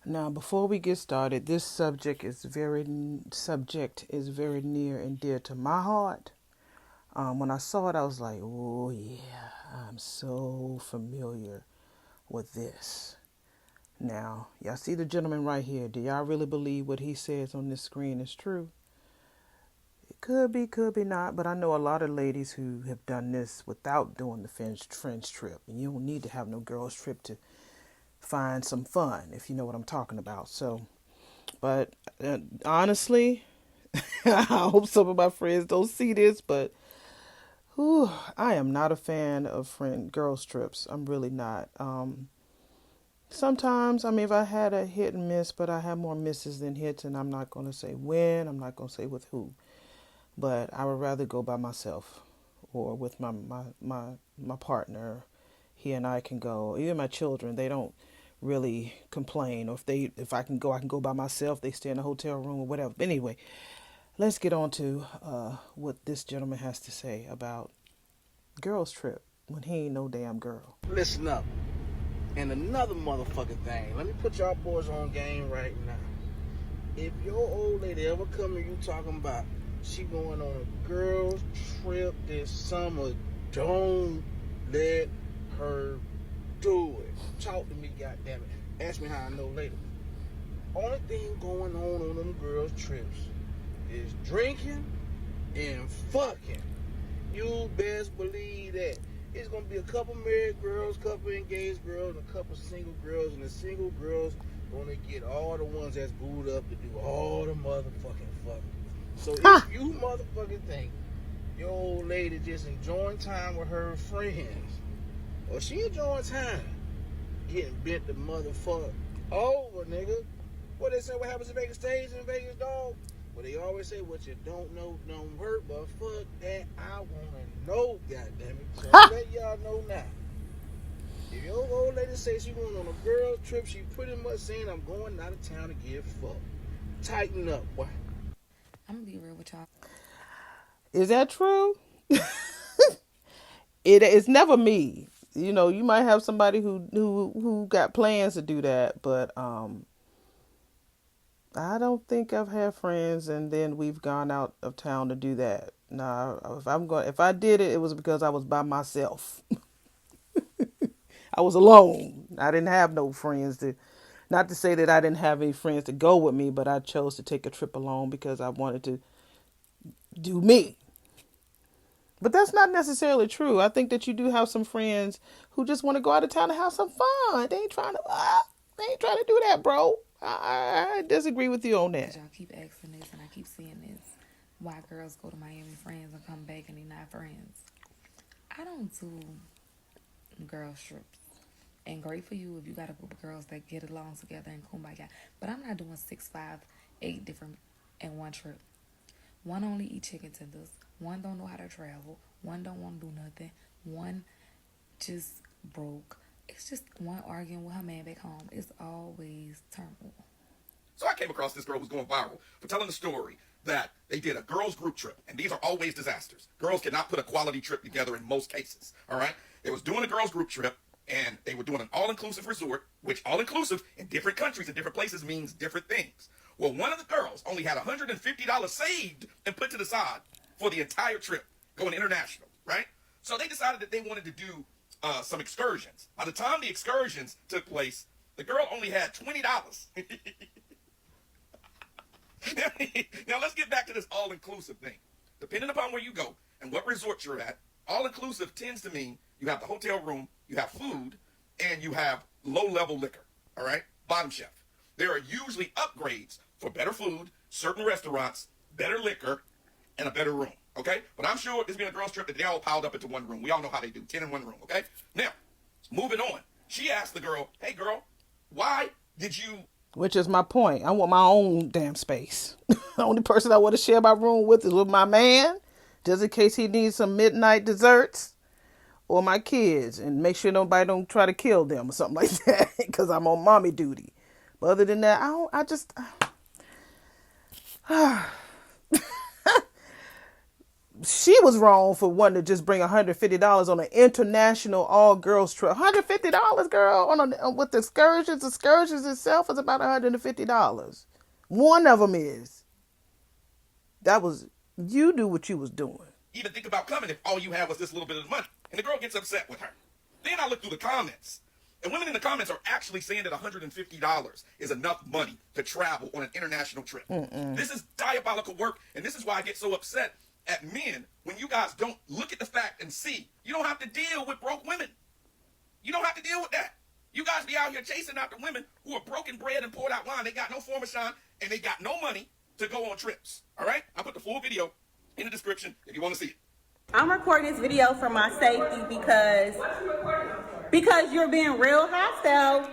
Now, before we get started, this subject is very near and dear to my heart. When I saw it, I was like, "Oh yeah, I'm so familiar with this." Now, y'all see the gentleman right here. Do y'all really believe what he says on this screen is true? It could be not, but I know a lot of ladies who have done this without doing the French trip. And you don't need to have no girls trip to find some fun, if you know what I'm talking about. So, but honestly, I hope some of my friends don't see this, but whew, I am not a fan of girls trips. I'm really not. Sometimes, I mean, if I had a hit and miss, but I have more misses than hits, and I'm not going to say when, I'm not going to say with who, but I would rather go by myself or with my partner. He and I can go. Even my children, they don't really complain. Or if I can go, I can go by myself. They stay in a hotel room or whatever. But anyway, let's get on to what this gentleman has to say about girls trip when he ain't no damn girl. Listen up. And another motherfucking thing. Let me put y'all boys on game right now. If your old lady ever come to you talking about she going on a girls trip this summer, don't let her do it. Talk to me, goddammit. Ask me how I know later. Only thing going on them girls trips is drinking and fucking. You best believe that. It's gonna be a couple married girls, couple engaged girls, and a couple single girls, and the single girls gonna get all the ones that's booed up to do all the motherfucking fucking. So if you motherfucking think your old lady just enjoying time with her friends, or she enjoying time getting bent the motherfucker over, nigga. What they say, what happens in Vegas stays in Vegas, dog? Well, they always say what you don't know don't hurt, but fuck that, I wanna know, goddammit. So I let y'all know now. If your old lady says she going on a girl trip, she pretty much saying I'm going out of town to get fucked. Tighten up, boy. I'm gonna be real with y'all. Is that true? It's never me. You know, you might have somebody who got plans to do that, but I don't think I've had friends and then we've gone out of town to do that. No, if I did it, it was because I was by myself. I was alone. I didn't have no friends to, not to say that I didn't have any friends to go with me, but I chose to take a trip alone because I wanted to do me. But that's not necessarily true. I think that you do have some friends who just want to go out of town and have some fun. They ain't trying to do that, bro. I disagree with you on Cause that. y'all keep asking this and I keep seeing this. Why girls go to Miami friends and come back and they're not friends. I don't do girls trips. And great for you if you got a group of girls that get along together and kumbaya. But I'm not doing 6, 5, 8 different in one trip. One only eat chicken tenders. One don't know how to travel. One don't want to do nothing. One just broke. It's just one arguing with her man back home. It's always turmoil. So I came across this girl who's going viral for telling the story that they did a girls group trip, and these are always disasters. Girls cannot put a quality trip together in most cases. All right, they was doing a girls group trip, and they were doing an all-inclusive resort, which all-inclusive in different countries and different places means different things. Well, one of the girls only had $150 saved and put to the side for the entire trip going international, right? So they decided that they wanted to do some excursions. By the time the excursions took place, the girl only had $20. Now let's get back to this all-inclusive thing. Depending upon where you go and what resort you're at, all-inclusive tends to mean you have the hotel room, you have food, and you have low-level liquor. All right? Bottom shelf. There are usually upgrades for better food, certain restaurants, better liquor, and a better room. Okay? But I'm sure it's been a girls' trip that they all piled up into one room. We all know how they do. 10 in one room. Okay? Now, moving on. She asked the girl, hey, girl, why did you Which is my point. I want my own damn space. The only person I want to share my room with is with my man, just in case he needs some midnight desserts, or my kids, and make sure nobody don't try to kill them or something like that, because I'm on mommy duty. But other than that, I just she was wrong for wanting to just bring $150 on an international all-girls trip. $150, girl, with the excursions. The excursions itself is about $150. One of them is. You do what you was doing. Even think about coming if all you had was this little bit of money. And the girl gets upset with her. Then I look through the comments. And women in the comments are actually saying that $150 is enough money to travel on an international trip. This is diabolical work. And this is why I get so upset at men when you guys don't look at the fact and see. You don't have to deal with broke women. You don't have to deal with that. You guys be out here chasing after women who are broken bread and poured out wine. They got no form of shine and they got no money to go on trips. All right? I put the full video in the description if you want to see it. I'm recording this video for my safety because you're being real hostile.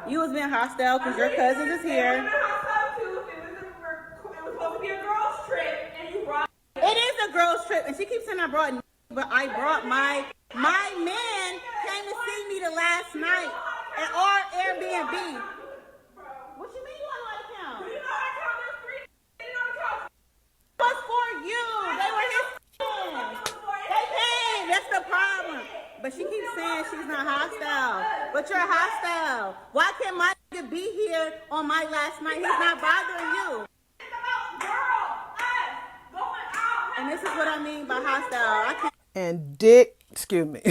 You was being hostile because your cousin is here. It is a girls trip, and she keeps saying I brought, but I brought my man came to see me the last night at our Airbnb. What you mean you on my account? It was for you. They were his friends. They paid. That's the problem. But she keeps saying she's not hostile. But you're hostile. Why can't my nigga be here on my last night? He's not bothering you. And this is what I mean by hostile. And Dick, excuse me,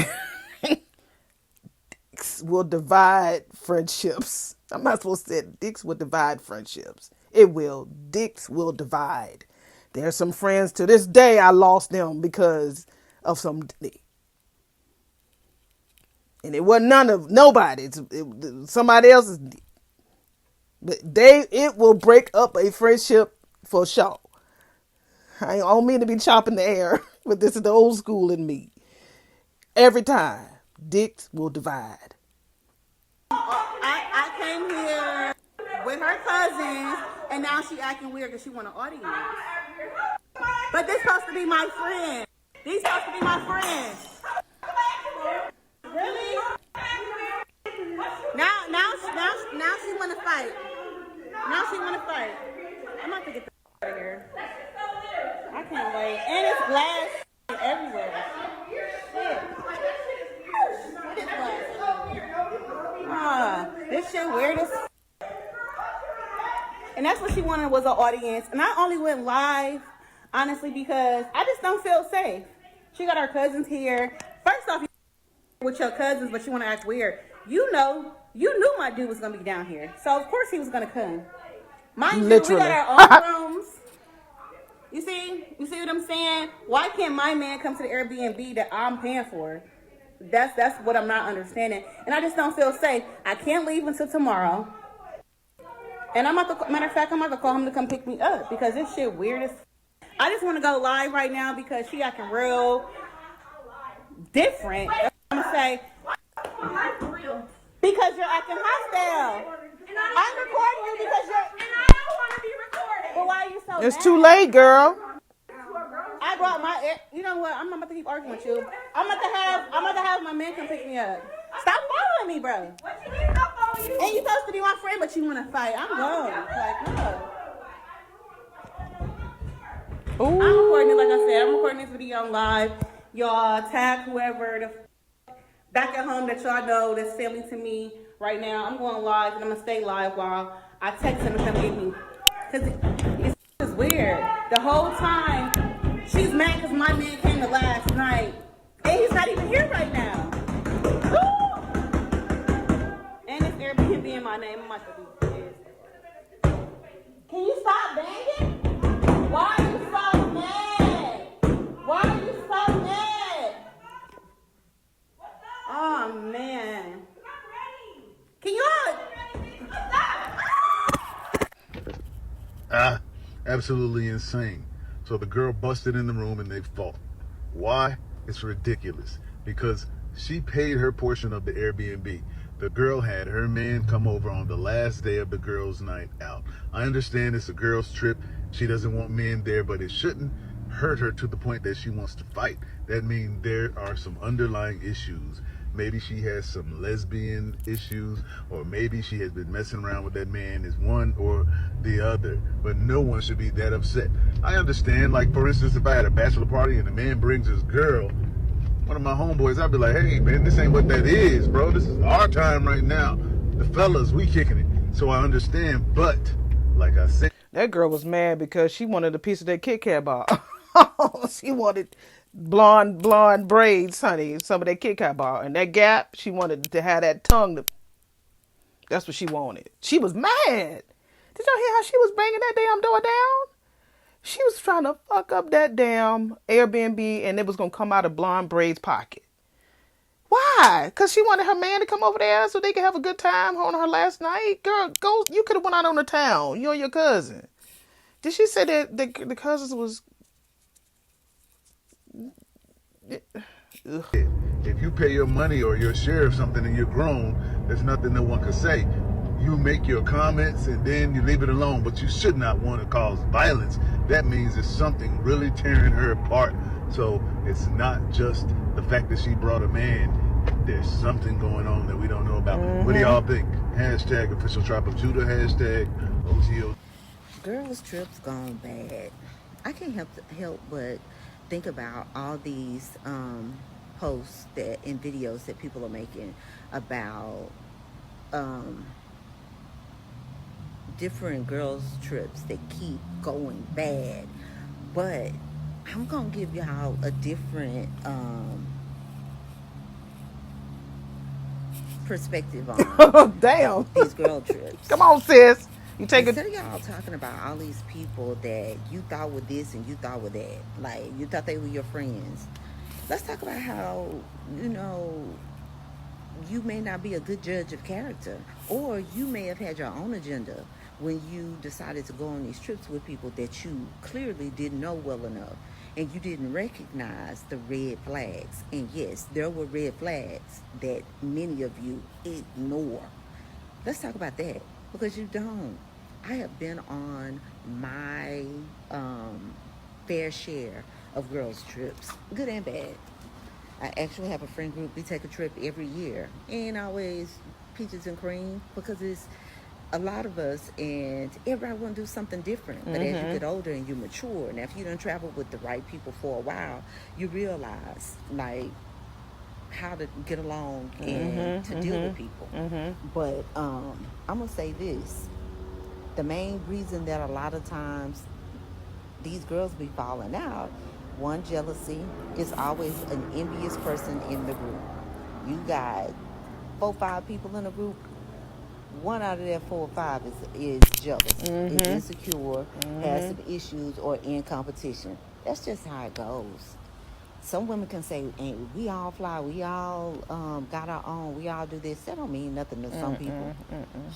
dicks will divide friendships. I'm not supposed to say it. Dicks will divide friendships. It will. Dicks will divide. There's some friends to this day I lost them because of some dick. And it wasn't nobody. It somebody else's dick. But it will break up a friendship for sure. I don't mean to be chopping the air, but this is the old school in me. Every time, dicks will divide. I came here with her cousins, and now she acting weird because she want an audience. But this supposed to be my friend. These supposed to be my friends. Really? Now she want to fight. Now she want to fight. I'm about to get the out of here. I can't wait. And it's glass everywhere. Shit. This shit weird as. And that's what she wanted was an audience. And I only went live, honestly, because I just don't feel safe. She got her cousins here. First off, you with your cousins, but you want to act weird. You knew my dude was gonna be down here, so of course he was gonna come. Mind you, we got our own rooms. You see what I'm saying? Why can't my man come to the Airbnb that I'm paying for? That's what I'm not understanding, and I just don't feel safe. I can't leave until tomorrow, and matter of fact, I'm about to call him to come pick me up because this shit weird as. I just want to go live right now because she acting real different. That's what I'm gonna say. Because you're acting hostile. I'm recording you because you're. And I don't want to be recorded. But why are you so? It's too late, girl. I brought my. You know what? I'm not about to keep arguing with you. I'm about to have my man come pick me up. Stop following me, bro. What you mean stop following you? And you supposed to be my friend, but you want to fight. I'm gone. Like no. Ooh. I'm recording it, like I said. I'm recording this video on live. Y'all tag whoever the back at home that y'all know that's family to me right now. I'm going live and I'm gonna stay live while I text him to come get me. Cause it's weird. The whole time she's mad because my man came to last night and he's not even here right now. Woo! And it's Airbnb in my name. I'm about to do this. Can you stop banging? Why are you so mad? Why are you so mad? Oh man. Can you absolutely insane. So the girl busted in the room and they fought. Why? It's ridiculous. Because she paid her portion of the Airbnb. The girl had her man come over on the last day of the girls' night out. I understand it's a girls' trip. She doesn't want men there, but it shouldn't hurt her to the point that she wants to fight. That means there are some underlying issues. maybe she has some lesbian issues, or maybe she has been messing around with that man, is one or the other. But no one should be that upset. I understand, like, for instance, if I had a bachelor party and a man brings his girl, one of my homeboys, I'd be like, hey, man, this ain't what that is, bro. This is our time right now. The fellas, we kicking it. So I understand, but like I said, That girl was mad because she wanted a piece of that Kit Kat bar. She wanted blonde braids, honey, some of that Kit Kat bar. And that Gap, she wanted to have that tongue. That's what she wanted. She was mad. Did y'all hear how she was banging that damn door down? She was trying to fuck up that damn Airbnb, and it was going to come out of Blonde Braid's pocket. Why? Because she wanted her man to come over there so they could have a good time on her last night? Girl, go. You could have went out on the town. You and your cousin. Did she say that the cousins was... Ugh. if you pay your money or your share of something and you're grown, there's nothing no one can say. You make your comments and then you leave it alone, but you should not want to cause violence. That means it's something really tearing her apart. So it's not just the fact that she brought a man. There's something going on that we don't know about. What do y'all think? Hashtag official tribe of Judah. Hashtag OTO. Girls trips gone bad. I can't help but think about all these posts that and videos that people are making about different girls trips that keep going bad. But I'm gonna give y'all a different perspective on Damn. these girl trips. Come on, sis. You take Instead it. of y'all talking about all these people that you thought were this and you thought were that, like you thought they were your friends, let's talk about how, you may not be a good judge of character, or you may have had your own agenda when you decided to go on these trips with people that you clearly didn't know well enough, and you didn't recognize the red flags. And yes, there were red flags that many of you ignore. Let's talk about that, because you don't. I have been on my fair share of girls trips, good and bad. I actually have a friend group. We take a trip every year, and always peaches and cream, because it's a lot of us and everybody want to do something different. But as you get older and you mature, and if you don't travel with the right people for a while, you realize like how to get along and to deal with people. But I'm gonna say this: the main reason that a lot of times these girls be falling out, one, jealousy. Is always an envious person in the group. You got 4 or 5 people in a group, one out of that 4 or 5 is jealous, is insecure, has some issues, or in competition. That's just how it goes. Some women can say, hey, we all fly, we all got our own, we all do this. That don't mean nothing to some people.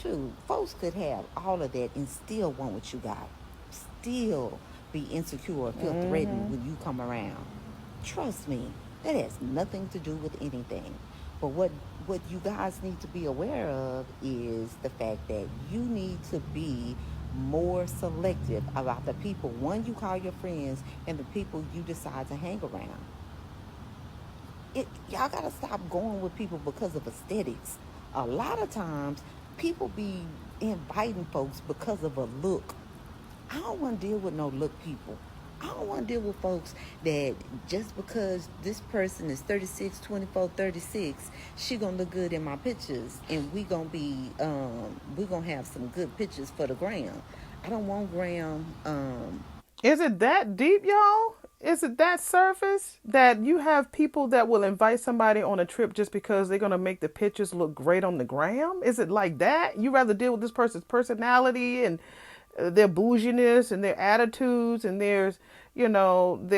Shoot, folks could have all of that and still want what you got. Still be insecure or feel threatened when you come around. Trust me, that has nothing to do with anything. But what you guys need to be aware of is the fact that you need to be more selective about the people, one, you call your friends, and the people you decide to hang around. Y'all gotta stop going with people because of aesthetics. A lot of times people be inviting folks because of a look. I don't want to deal with no look people. I don't want to deal with folks that just because this person is 36, 24, 36, she gonna look good in my pictures, and we gonna have some good pictures for the gram. I don't want gram. Is it that deep, y'all? Is it that surface that you have people that will invite somebody on a trip just because they're going to make the pictures look great on the gram? Is it like that? You rather deal with this person's personality and their bouginess and their attitudes and their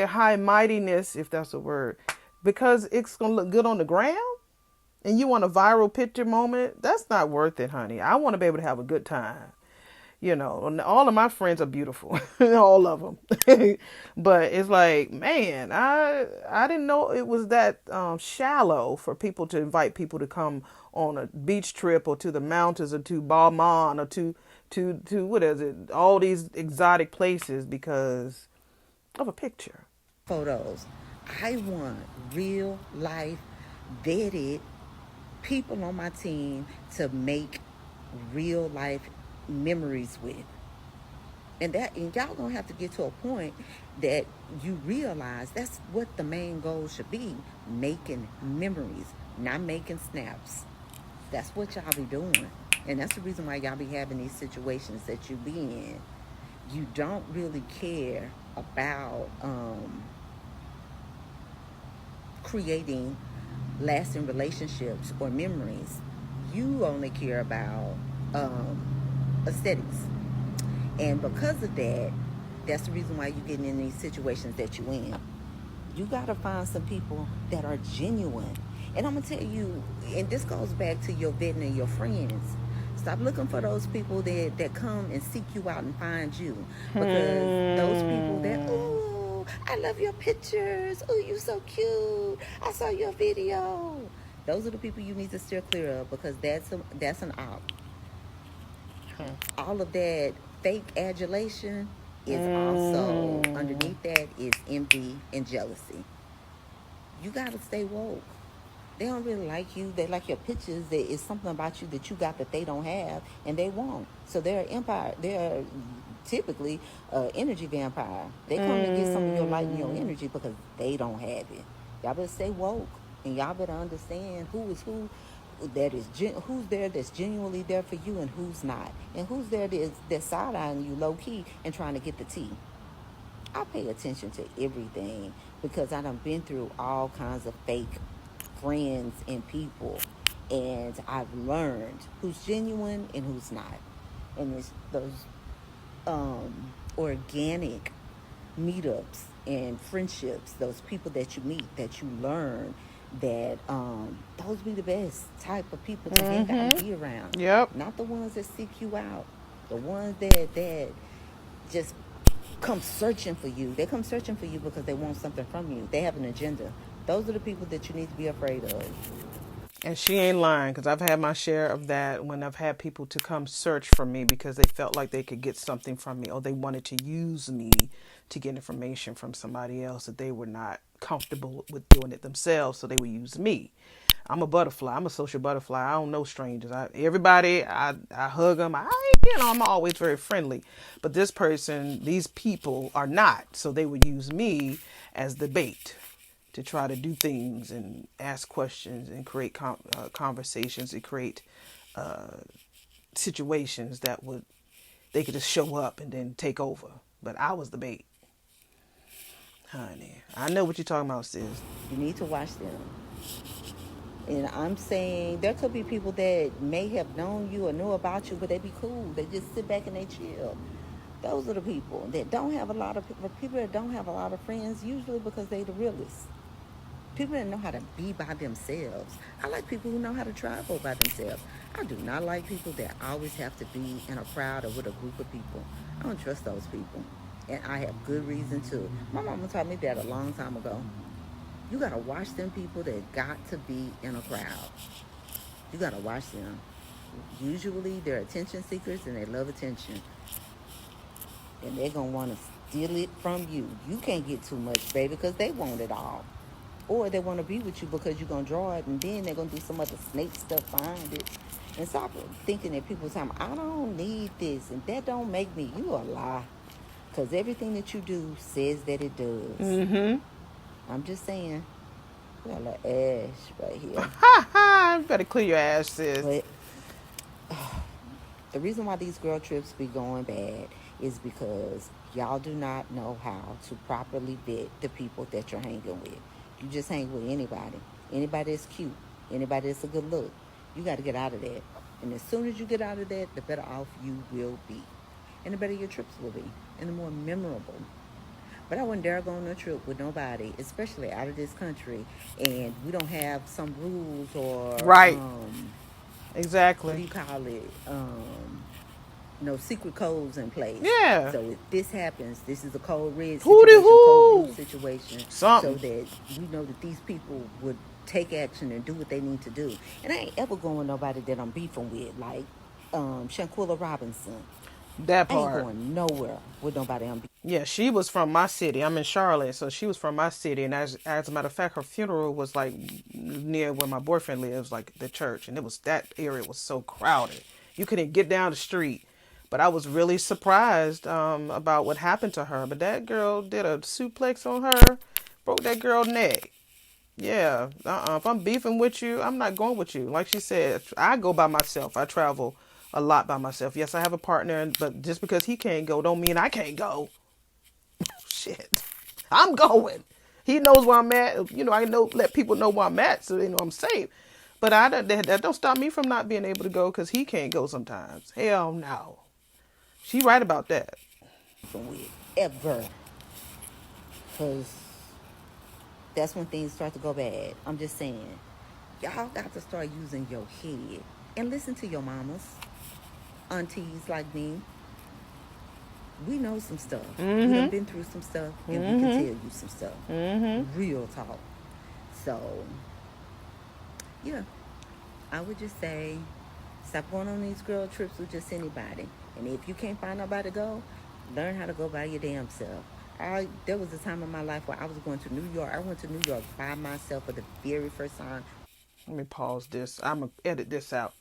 high mightiness, if that's a word, because it's going to look good on the gram? And you want a viral picture moment? That's not worth it, honey. I want to be able to have a good time. And all of my friends are beautiful, all of them. But it's like, man, I didn't know it was that shallow for people to invite people to come on a beach trip or to the mountains or to Balmain or to what is it? All these exotic places because of a picture. Photos. I want real life, vetted people on my team to make real life memories with. And y'all gonna have to get to a point that you realize that's what the main goal should be: making memories, not making snaps. That's what y'all be doing, and that's the reason why y'all be having these situations that you be in. You don't really care about creating lasting relationships or memories. You only care about aesthetics. And because of that, that's the reason why you're getting in these situations that you're in. You got to find some people that are genuine. And I'm going to tell you, and this goes back to your vetting and your friends. Stop looking for those people that come and seek you out and find you. Because those people that, ooh, I love your pictures. Ooh, you so cute. I saw your video. Those are the people you need to steer clear of, because that's an op. All of that fake adulation is also, underneath that is envy and jealousy. You got to stay woke. They don't really like you. They like your pictures. There is something about you that you got that they don't have, and they won't. So they're empire. They're typically energy vampire. They come to get some of your light and your energy because they don't have it. Y'all better stay woke, and y'all better understand who is who. Who's there that's genuinely there for you and who's not, and who's there that's side-eyeing you low-key and trying to get the tea. I pay attention to everything because I done been through all kinds of fake friends and people, and I've learned who's genuine and who's not. And it's those organic meetups and friendships, those people that you meet, that you learn, that those be the best type of people to hang out and be around. Yep. Not the ones that seek you out. The ones that just come searching for you. They come searching for you because they want something from you. They have an agenda. Those are the people that you need to be afraid of. And she ain't lying, because I've had my share of that when I've had people to come search for me because they felt like they could get something from me, or they wanted to use me to get information from somebody else that they were not comfortable with doing it themselves, so they would use me. I'm a butterfly. I'm a social butterfly. I don't know strangers. I hug them. I'm always very friendly. But this person, these people are not, so they would use me as the bait to try to do things and ask questions and create conversations and create situations that they could just show up and then take over. But I was the bait. Honey, I know what you're talking about, sis. You need to watch them. And I'm saying there could be people that may have known you or know about you, but they be cool. They just sit back and they chill. Those are the people that don't have a lot of people that don't have a lot of friends, usually because they the realest. People that know how to be by themselves. I like people who know how to travel by themselves. I do not like people that always have to be in a crowd or with a group of people. I don't trust those people. And I have good reason to. My mama taught me that a long time ago. You gotta watch them people that got to be in a crowd. You gotta watch them. Usually they're attention seekers and they love attention. And they're gonna wanna steal it from you. You can't get too much, baby, because they want it all. Or they want to be with you because you're going to draw it, and then they're going to do some other snake stuff behind it. And stop thinking that people say, I don't need this, and that don't make me. You a lie. Because everything that you do says that it does. I'm just saying. We got a little ash right here. You better clear your ass, sis. But the reason why these girl trips be going bad is because y'all do not know how to properly vet the people that you're hanging with. You just hang with anybody. Anybody that's cute. Anybody that's a good look. You got to get out of that. And as soon as you get out of that, the better off you will be. And the better your trips will be. And the more memorable. But I wouldn't dare go on a trip with nobody, especially out of this country, and we don't have some rules or... Right. Exactly. What do Exactly. you call it? Secret codes in place. Yeah. So if this happens, this is a code red Hooty situation, code hoo. blue situation. Something. So that we know that these people would take action and do what they need to do. And I ain't ever going with nobody that I'm beefing with, like Shanquilla Robinson. That I ain't part. going nowhere with nobody I'm Yeah, she was from my city. I'm in Charlotte, so she was from my city. And as a matter of fact, her funeral was like near where my boyfriend lives, like the church. And it was that area was so crowded. You couldn't get down the street. But I was really surprised about what happened to her. But that girl did a suplex on her, broke that girl neck. Yeah, if I'm beefing with you, I'm not going with you. Like she said, I go by myself. I travel a lot by myself. Yes, I have a partner, but just because he can't go, don't mean I can't go. Shit, I'm going. He knows where I'm at. You know, I know let people know where I'm at, so they know I'm safe. But that don't stop me from not being able to go because he can't go sometimes. Hell no. She right about that. with ever. Because that's when things start to go bad. I'm just saying, y'all got to start using your head and listen to your mamas, aunties like me. We know some stuff. We done been through some stuff, and we can tell you some stuff. Real talk. So, yeah, I would just say, stop going on these girl trips with just anybody. And if you can't find nobody to go, learn how to go by your damn self. There was a time in my life where I was going to New York. I went to New York by myself for the very first time. Let me pause this. I'm going to edit this out.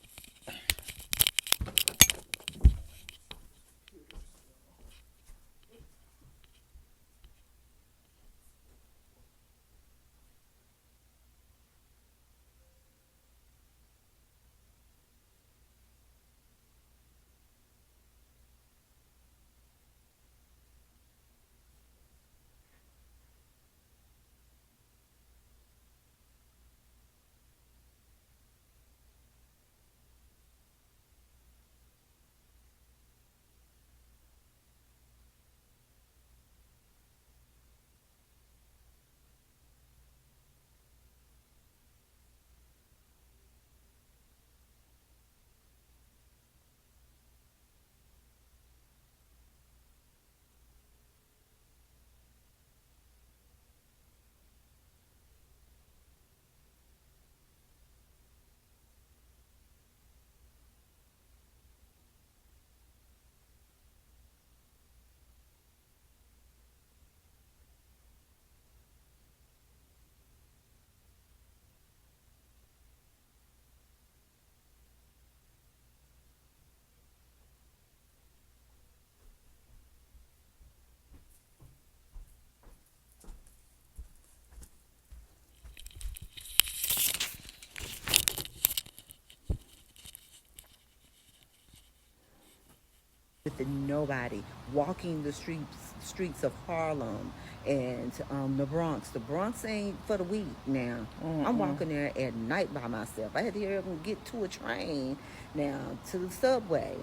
With nobody, walking the streets of Harlem and the Bronx. The Bronx ain't for the weak now. I'm walking there at night by myself. I had to hear them get to a train now to the subway.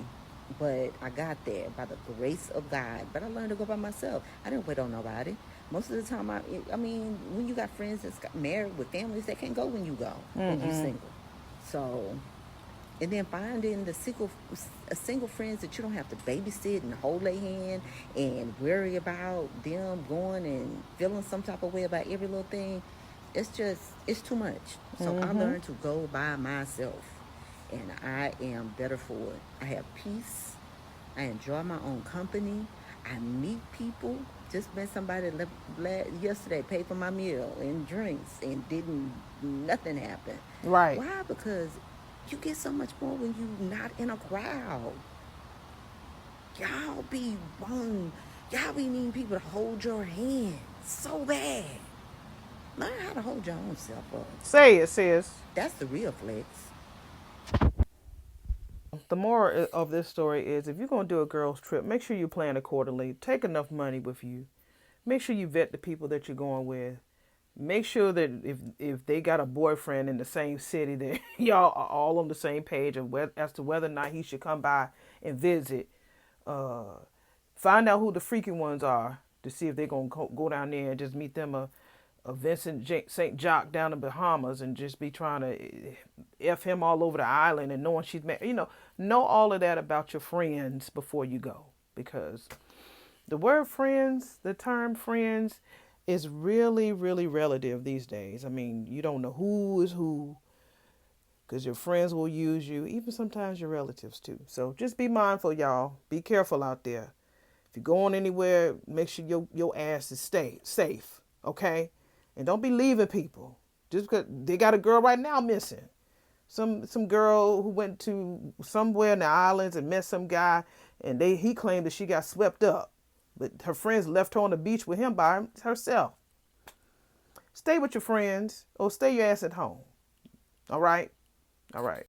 But I got there by the grace of God. But I learned to go by myself. I didn't wait on nobody. Most of the time, I mean, when you got friends that's got married with families, they can't go when you go, when you single. So, and then finding the single friends that you don't have to babysit and hold their hand and worry about them going and feeling some type of way about every little thing. It's too much. So I learned to go by myself, and I am better for it. I have peace. I enjoy my own company. I meet people. Just met somebody yesterday, paid for my meal and drinks, and nothing happen. Right. Why? Because you get so much more when you not in a crowd. Y'all be needing people to hold your hand so bad. Learn how to hold your own self up. Say it, sis. That's the real flex. The moral of this story is if you're going to do a girls' trip, make sure you plan accordingly. Take enough money with you. Make sure you vet the people that you're going with. Make sure that if they got a boyfriend in the same city, that y'all are all on the same page as to whether or not he should come by and visit. Find out who the freaky ones are to see if they're going to go down there and just meet them a Vincent St. Jock down in Bahamas and just be trying to F him all over the island and knowing she's married. Know all of that about your friends before you go. Because the word friends, the term friends, is really, really relative these days. I mean, you don't know who is who. because your friends will use you, even sometimes your relatives too. So just be mindful, y'all. Be careful out there. If you're going anywhere, make sure your ass is stay safe, okay? And don't be leaving people just because they got a girl right now missing. Some girl who went to somewhere in the islands and met some guy, and he claimed that she got swept up, but her friends left her on the beach with him by herself. Stay with your friends or stay your ass at home. All right? All right.